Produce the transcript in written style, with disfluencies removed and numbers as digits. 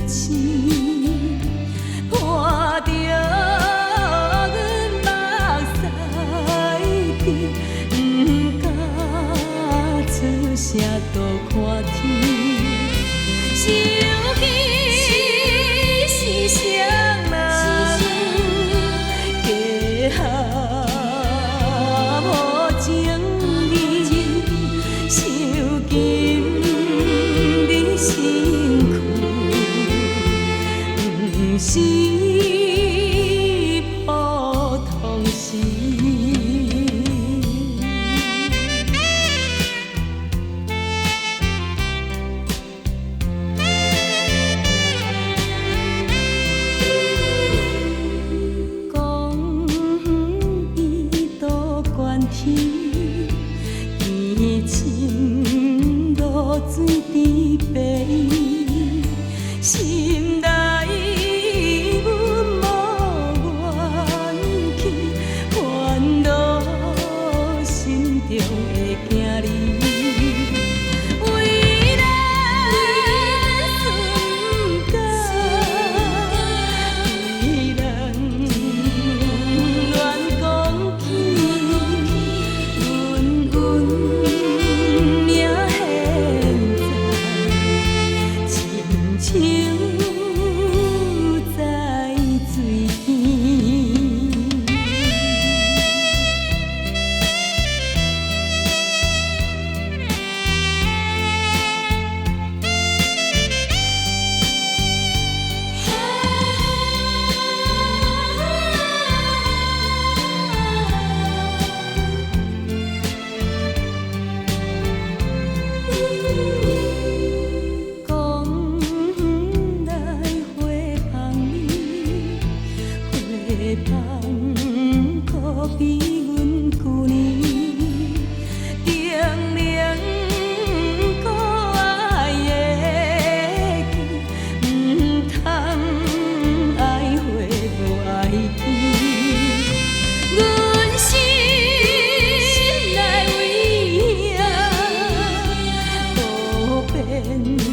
星，伴着阮目屎滴，不敢出声都看天。想起是谁人加下无情意，受尽你辛苦，不是普通事。讲伊多悬天，见情露水滴白，心内阮无怨气，烦恼心中会惊你。为咱顺甲，为咱乱讲起，阮运命现在，亲像在水边。讲来花香你，花香可比阮旧年，定能可爱的记，唔通爱花无爱天。阮心内为兄，多变。